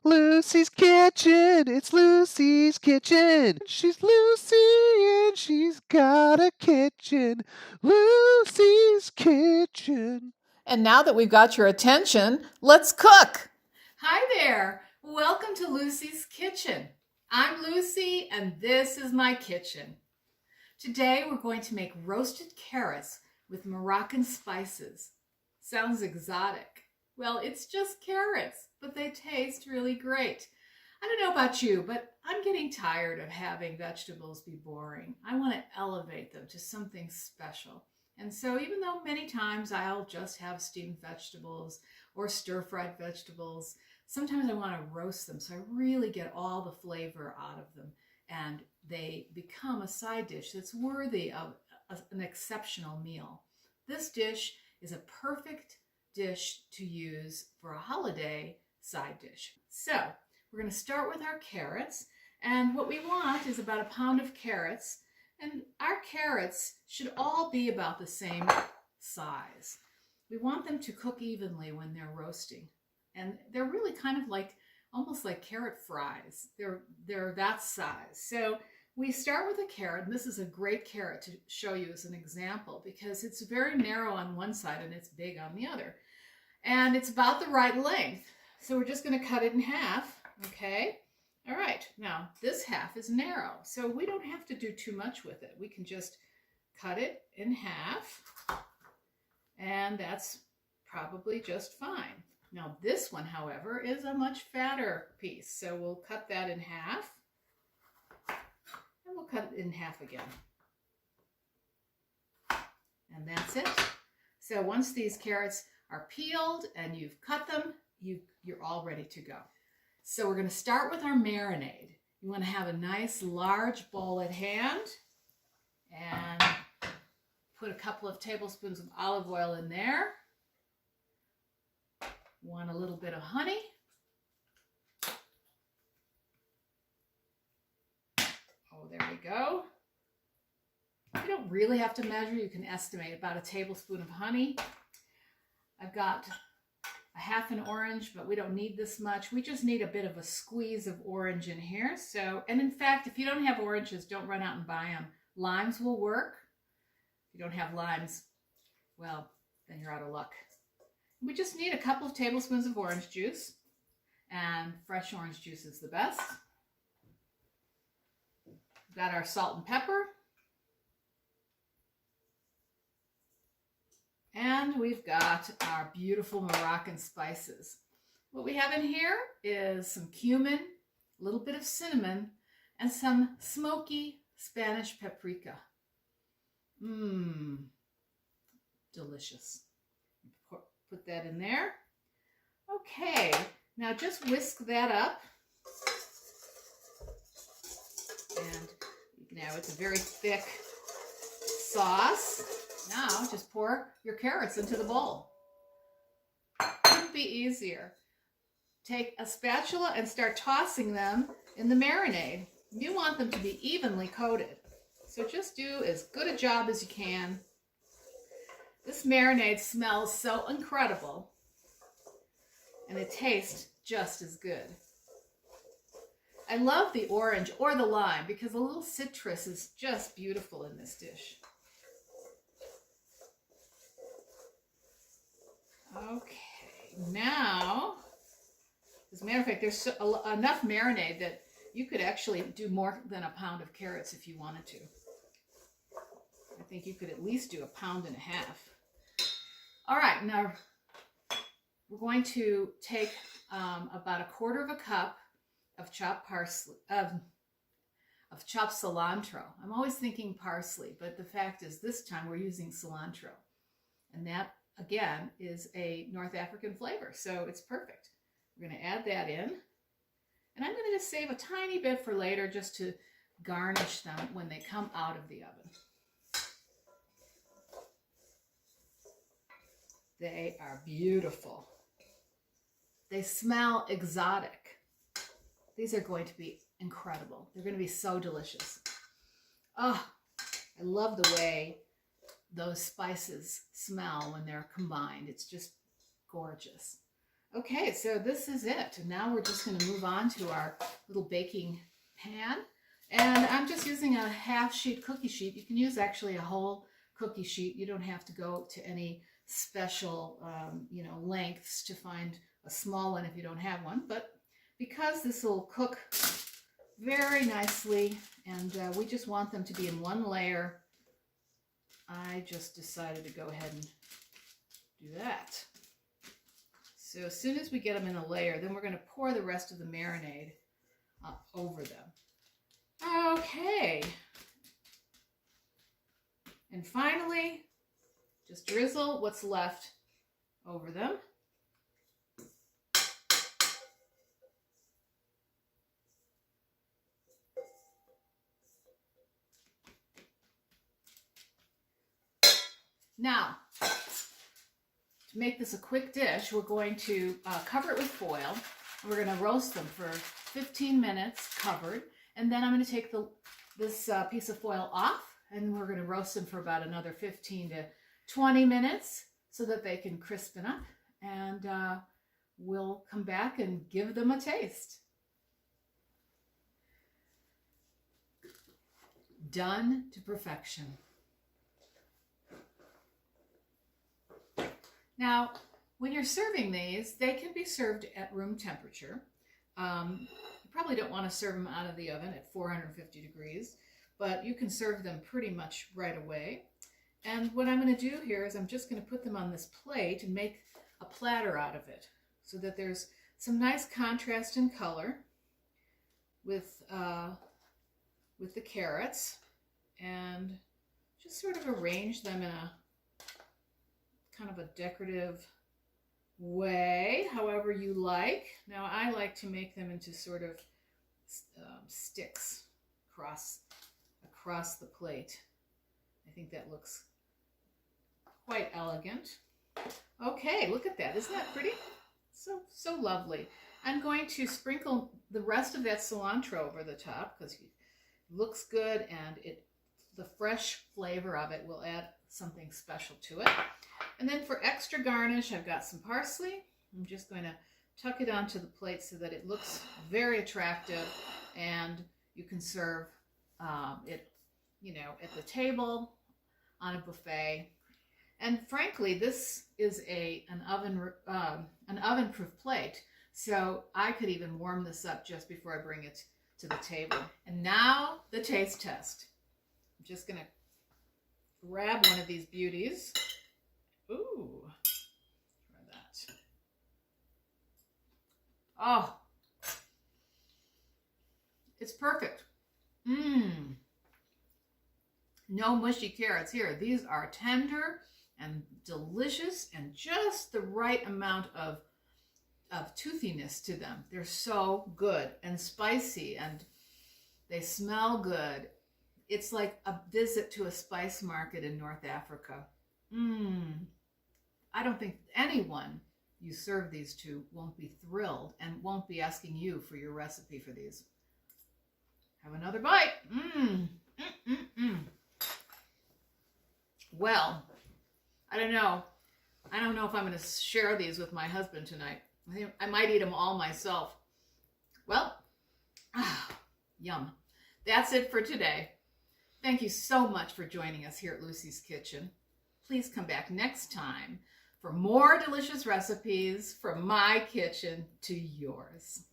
Lucy's Kitchen, it's Lucy's Kitchen. She's Lucy and she's got a kitchen. Lucy's Kitchen. And now that we've got your attention, let's cook. Hi there. Welcome to Lucy's Kitchen. I'm Lucy and this is my kitchen. Today we're going to make roasted carrots with Moroccan spices. Sounds exotic. Well, it's just carrots, but they taste really great. I don't know about you, but I'm getting tired of having vegetables be boring. I want to elevate them to something special. And so even though many times I'll just have steamed vegetables or stir-fried vegetables, sometimes I want to roast them so I really get all the flavor out of them and they become a side dish that's worthy of an exceptional meal. This dish is a perfect dish to use for a holiday side dish. So we're going to start with our carrots, and what we want is about a pound of carrots, and our carrots should all be about the same size. We want them to cook evenly when they're roasting, and they're really kind of like almost like carrot fries. They're that size. So we start with a carrot, and this is a great carrot to show you as an example because it's very narrow on one side and it's big on the other. And it's about the right length. So we're just going to cut it in half, okay? All right, now this half is narrow, so we don't have to do too much with it. We can just cut it in half, and that's probably just fine. Now this one, however, is a much fatter piece, so we'll cut that in half, and we'll cut it in half again. And that's it. So once these carrots are peeled and you've cut them, you're all ready to go. So we're going to start with our marinade. You want to have a nice large bowl at hand and put a couple of tablespoons of olive oil in there. Want a little bit of honey. Oh, there we go. You don't really have to measure. You can estimate about a tablespoon of honey. I've got a half an orange, but we don't need this much. We just need a bit of a squeeze of orange in here. So, and in fact, if you don't have oranges, don't run out and buy them. Limes will work. If you don't have limes, well, then you're out of luck. We just need a couple of tablespoons of orange juice, and fresh orange juice is the best. We've got our salt and pepper. And we've got our beautiful Moroccan spices. What we have in here is some cumin, a little bit of cinnamon, and some smoky Spanish paprika. Mmm, delicious. Put that in there. Okay, now just whisk that up. And now it's a very thick sauce. Now just pour your carrots into the bowl. Couldn't be easier. Take a spatula and start tossing them in the marinade. You want them to be evenly coated. So just do as good a job as you can. This marinade smells so incredible, and it tastes just as good. I love the orange or the lime because a little citrus is just beautiful in this dish. Okay, now, as a matter of fact, there's enough marinade that you could actually do more than a pound of carrots if you wanted to. I think you could at least do a pound and a half. All right, now we're going to take about a quarter of a cup of chopped parsley, of chopped cilantro. I'm always thinking parsley, but the fact is this time we're using cilantro. And that, again, is a North African flavor, so it's perfect. We're going to add that in. And I'm going to just save a tiny bit for later just to garnish them when they come out of the oven. They are beautiful. They smell exotic. These are going to be incredible. They're going to be so delicious. Oh, I love the way those spices smell when they're combined. It's just gorgeous. Okay, so this is it. And now we're just going to move on to our little baking pan. And I'm just using a half sheet cookie sheet. You can use actually a whole cookie sheet. You don't have to go to any special, lengths to find a small one if you don't have one. But because this will cook very nicely and we just want them to be in one layer, I just decided to go ahead and do that. So as soon as we get them in a layer, then we're going to pour the rest of the marinade over them. Okay. And finally, just drizzle what's left over them. Now, to make this a quick dish, we're going to cover it with foil. And we're going to roast them for 15 minutes covered. And then I'm going to take this piece of foil off, and we're going to roast them for about another 15 to 20 minutes so that they can crispen up. And we'll come back and give them a taste. Done to perfection. Now, when you're serving these, they can be served at room temperature. You probably don't want to serve them out of the oven at 450 degrees, but you can serve them pretty much right away. And what I'm going to do here is I'm just going to put them on this plate and make a platter out of it so that there's some nice contrast in color with the carrots, and just sort of arrange them in a kind of a decorative way, however you like. Now I like to make them into sort of sticks across the plate. I think that looks quite elegant. Okay, look at that. Isn't that pretty? So lovely. I'm going to sprinkle the rest of that cilantro over the top because it looks good, and the fresh flavor of it will add something special to it. And then for extra garnish, I've got some parsley. I'm just going to tuck it onto the plate so that it looks very attractive, and you can serve it, at the table, on a buffet. And frankly, this is an oven-proof plate, so I could even warm this up just before I bring it to the table. And now the taste test. I'm just going to grab one of these beauties. Ooh, try that. Oh, it's perfect. No mushy carrots here. These are tender and delicious and just the right amount of toothiness to them. They're so good and spicy, and they smell good. It's like a visit to a spice market in North Africa. I don't think anyone you serve these to won't be thrilled and won't be asking you for your recipe for these. Have another bite. Well, I don't know. I don't know if I'm going to share these with my husband tonight. I might eat them all myself. Well, yum. That's it for today. Thank you so much for joining us here at Lucy's Kitchen. Please come back next time for more delicious recipes from my kitchen to yours.